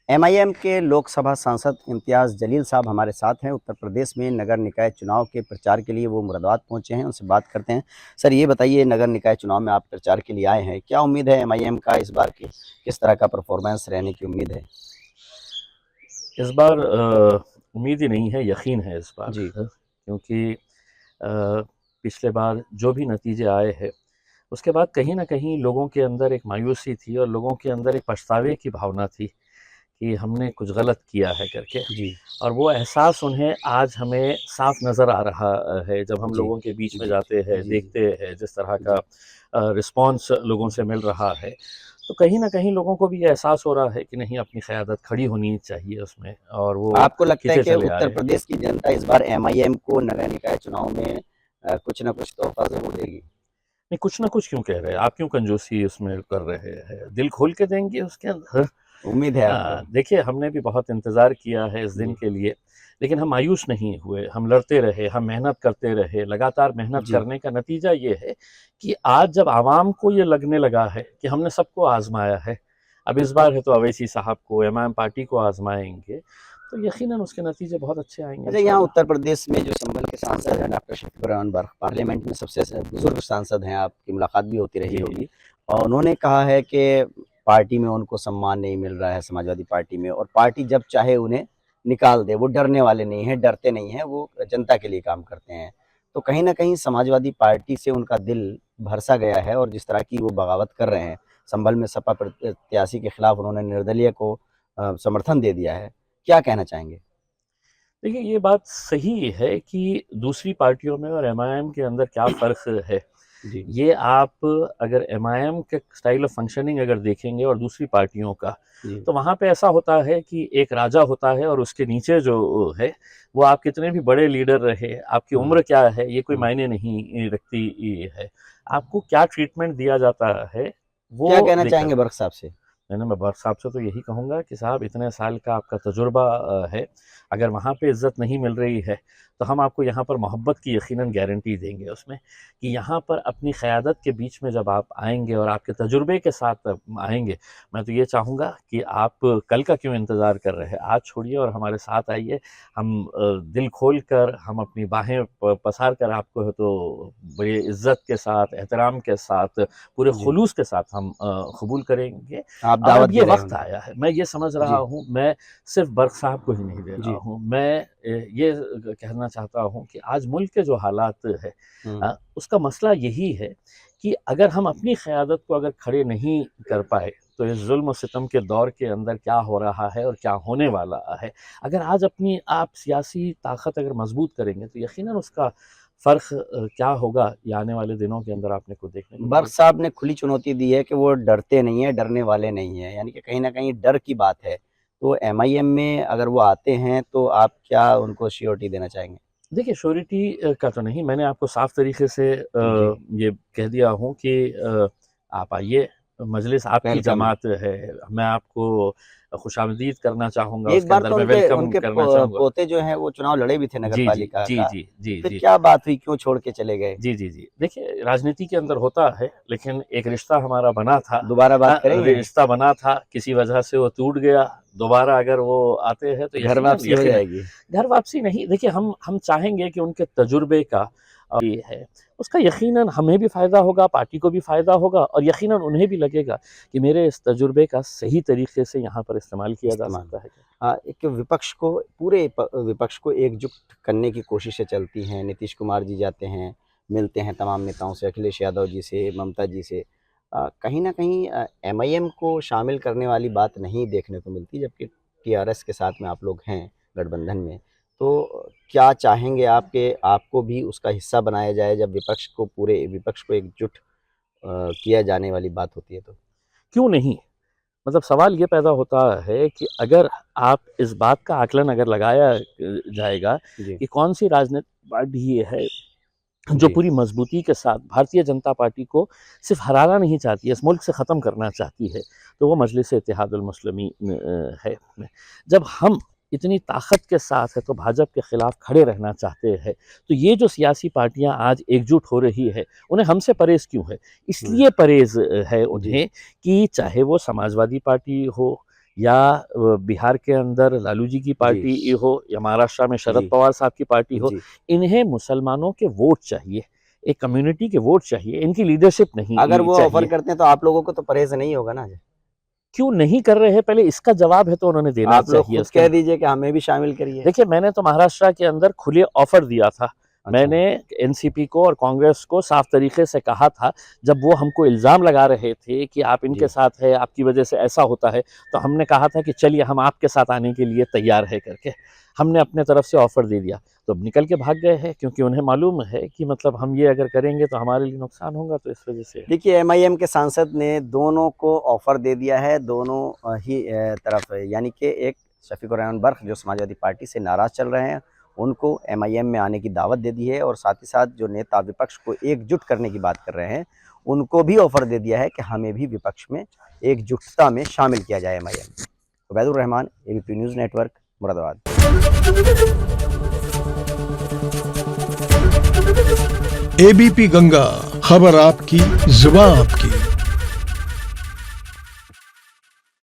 MIM के लोकसभा सांसद इम्तियाज़ जलील साहब हमारे साथ हैं। उत्तर प्रदेश में नगर निकाय चुनाव के प्रचार के लिए वो मुरादाबाद पहुंचे हैं, उनसे बात करते हैं। सर, ये बताइए, नगर निकाय चुनाव में आप प्रचार के लिए आए हैं, क्या उम्मीद है एमआईएम का इस बार की? किस तरह का परफॉर्मेंस रहने की उम्मीद है? इस बार उम्मीद ही नहीं है, यकीन है इस बार। जी। क्योंकि पिछले बार जो भी नतीजे आए हैं उसके बाद कहीं ना कहीं लोगों के अंदर एक मायूसी थी और लोगों के अंदर एक पछतावे की भावना थी कि हमने कुछ गलत किया है करके। जी। और वो एहसास उन्हें आज हमें साफ नज़र आ रहा है जब हम जी। लोगों के बीच में जी। जाते हैं, जी। जी। देखते हैं जिस तरह का जी। रिस्पांस लोगों से मिल रहा है। तो कहीं ना कहीं लोगों को भी ये एहसास हो रहा है कि नहीं, अपनी क़यादत खड़ी होनी चाहिए उसमें, और वो आपको लगता है खींचे कि चले आ उत्तर रहे हैं। प्रदेश की जनता इस बार एमआईएम को नगर निकाय चुनाव में कुछ न कुछ तोहफा जरूर देगी? नहीं, कुछ ना कुछ क्यों कह रहे हैं आप? क्यों कंजूसी उसमें कर रहे हैं? दिल खोल के देंगे उसके अंदर। उम्मीद है आपको? देखिए, हमने भी बहुत इंतज़ार किया है इस दिन जी। के लिए, लेकिन हम मायूस नहीं हुए, हम लड़ते रहे, हम मेहनत करते रहे। लगातार मेहनत जी। करने का नतीजा ये है कि आज जब आवाम को ये लगने लगा है कि हमने सबको आज़माया है, अब इस बार है तो अवैसी साहब को, एमआईएम पार्टी को आज़माएँगे, तो यकीनन उसके नतीजे बहुत अच्छे आएँगे अच्छा, यहाँ इंशाअल्लाह। उत्तर प्रदेश में जो संभल के सांसद हैं डॉक्टर शफीक रहमान बर्क, पार्लियामेंट में सबसे बुजुर्ग सांसद हैं, आपकी मुलाकात भी होती रही जी। होगी। और उन्होंने कहा है कि पार्टी में उनको सम्मान नहीं मिल रहा है, समाजवादी पार्टी में, और पार्टी जब चाहे उन्हें निकाल दे। वो डरने वाले नहीं हैं, डरते नहीं हैं, वो जनता के लिए काम करते हैं। तो कहीं ना कहीं समाजवादी पार्टी से उनका दिल भरसा गया है, और जिस तरह की वो बगावत कर रहे हैं, संभल में सपा प्रत्याशी के खिलाफ उन्होंने निर्दलीय को समर्थन दे दिया है। क्या कहना चाहेंगे? देखिए, ये बात सही है कि दूसरी पार्टियों में और एमआईएम के अंदर क्या फ़र्क है। जी। ये आप अगर एमआईएम के स्टाइल ऑफ फंक्शनिंग अगर देखेंगे और दूसरी पार्टियों का, जी। तो वहाँ पे ऐसा होता है कि एक राजा होता है और उसके नीचे जो है, वो आप कितने भी बड़े लीडर रहे, आपकी हाँ। उम्र क्या है, ये कोई हाँ। मायने नहीं रखती ये है। आपको क्या ट्रीटमेंट दिया जाता है, क्या वो कहना देखा चाहेंगे जाता बर्क साहब से? है ना। मैं बर्क साहब से तो यही कहूँगा कि साहब, इतने साल का आपका तजुर्बा है, अगर वहाँ पे इज़्ज़त नहीं मिल रही है, तो हम आपको यहाँ पर मोहब्बत की यकीनन गारंटी देंगे उसमें, कि यहाँ पर अपनी क़यादत के बीच में जब आप आएँगे और आपके तजुर्बे के साथ आएँगे, मैं तो ये चाहूँगा कि आप कल का क्यों इंतज़ार कर रहे हैं, आज छोड़िए और हमारे साथ आइए। हम दिल खोल कर, हम अपनी बाहें पसार कर आपको है तो बड़ी इज़्ज़त के साथ, एहतराम के साथ, पूरे जी। खुलूस के साथ हम कबूल करेंगे। आप और दावत अब ये दे रहे वक्त हैं आया है, मैं ये समझ रहा जी। हूँ, मैं सिर्फ बर्क साहब को ही नहीं दे रहा जी। हूँ, मैं ये कहना चाहता हूँ कि आज मुल्क के जो हालात है, हुँ। उसका मसला यही है कि अगर हम अपनी क़यादत को अगर खड़े नहीं कर पाए, तो इस जुल्म और सितम के दौर के अंदर क्या हो रहा है और क्या होने वाला है। अगर आज अपनी आप सियासी ताकत अगर मजबूत करेंगे, तो यकीनन उसका फ़र्क क्या होगा, ये आने वाले दिनों के अंदर आपने को देखने को बर्क मिलेगा। साहब ने खुली चुनौती दी है कि वो डरते नहीं हैं, डरने वाले नहीं हैं, यानी कि कहीं न कहीं डर की बात है। तो एमआईएम में अगर वो आते हैं, तो आप क्या उनको श्योरिटी देना चाहेंगे? देखिए, श्योरिटी का तो नहीं, मैंने आपको साफ तरीके से जी। ये कह दिया हूँ कि आप आइए, मजलिस आपकी वेलकम है। जमात है, मैं आपको खुशामदीद करना चाहूँगा, एक उसके बार अंदर तो मैं उनके वेलकम उनके करना चाहूँगा। पोते जो हैं, वो चुनाव लड़े भी थे नगर जी, जी, पालिका जी, का। जी, जी, फिर जी। क्या बात हुई, क्यों छोड़ के चले गए? जी, जी, जी। देखिए, राजनीति के अंदर होता है, लेकिन एक रिश्ता हमारा बना था। दोबारा बात करेंगे? रिश्ता बना था, किसी वजह से वो टूट गया, दोबारा अगर वो आते हैं तो घर यकीनन वापसी हो यकीनन जाएगी? घर वापसी नहीं। देखिए, हम चाहेंगे कि उनके तजुर्बे का ये है, उसका यकीनन हमें भी फ़ायदा होगा, पार्टी को भी फ़ायदा होगा, और यकीनन उन्हें भी लगेगा कि मेरे इस तजुर्बे का सही तरीके से यहाँ पर इस्तेमाल किया जा इस्तेमाल। सकता है। एक विपक्ष को, पूरे विपक्ष को एकजुट करने की कोशिशें चलती हैं। नीतीश कुमार जी जाते हैं, मिलते हैं तमाम नेताओं से, अखिलेश यादव जी से, ममता जी से। कहीं न कहीं एमआईएम को शामिल करने वाली बात नहीं देखने को मिलती, जबकि टीआरएस के साथ में आप लोग हैं गठबंधन में। तो क्या चाहेंगे आप कि आपको भी उसका हिस्सा बनाया जाए, जब विपक्ष को, पूरे विपक्ष को एकजुट किया जाने वाली बात होती है तो? क्यों नहीं? मतलब सवाल ये पैदा होता है कि अगर आप इस बात का आकलन अगर लगाया जाएगा जी। कि कौन-सी राजनीतिक पार्टी ये है जो जी। पूरी मजबूती के साथ भारतीय जनता पार्टी को सिर्फ हराना नहीं चाहती है, इस मुल्क से ख़त्म करना चाहती है, तो वो मजलिस-ए-इत्तेहादुल मुस्लिमीन है। जब हम इतनी ताकत के साथ है तो भाजपा के खिलाफ खड़े रहना चाहते हैं, तो ये जो सियासी पार्टियां आज एकजुट हो रही है, उन्हें हमसे परहेज़ क्यों है? हुँ। इसलिए परहेज़ है जी। उन्हें कि चाहे वो समाजवादी पार्टी हो, या बिहार के अंदर लालू जी की पार्टी जी हो या महाराष्ट्र में शरद जी पवार साहब की पार्टी हो, जी। इन्हें मुसलमानों के वोट चाहिए, एक कम्युनिटी के वोट चाहिए, इनकी लीडरशिप नहीं अगर वो ऑफर चाहिए। करते हैं तो आप लोगों को तो परहेज नहीं होगा ना। क्यों नहीं कर रहे हैं, पहले इसका जवाब है तो उन्होंने देना आप लोग चाहिए। खुद उसके कह दीजिए कि हमें भी शामिल करिए। देखिए, मैंने तो महाराष्ट्र के अंदर खुले ऑफर दिया था। अच्छा मैंने एनसीपी को और कांग्रेस को साफ तरीके से कहा था, जब वो हमको इल्ज़ाम लगा रहे थे कि आप इनके जी साथ है, आपकी वजह से ऐसा होता है, तो हमने कहा था कि चलिए हम आपके साथ आने के लिए तैयार है करके हमने अपने तरफ से ऑफ़र दे दिया। तो अब निकल के भाग गए हैं, क्योंकि उन्हें मालूम है कि मतलब हम ये अगर करेंगे तो हमारे लिए नुकसान होगा, तो इस वजह से। देखिए एमआईएम के सांसद ने दोनों को ऑफर दे दिया है, दोनों ही तरफ, यानी कि एक शफीकुर रहमान बर्क जो समाजवादी पार्टी से नाराज चल रहे हैं, उनको एमआईएम में आने की दावत दे दी है, और साथ ही साथ जो नेता विपक्ष को एकजुट करने की बात कर रहे हैं, उनको भी ऑफर दे दिया है कि हमें भी विपक्ष में एकजुटता में शामिल किया जाए MIM. Ubaidur Rahman, ABP news network, Moradabad. ABP Ganga, खबर आपकी, जुबान आपकी।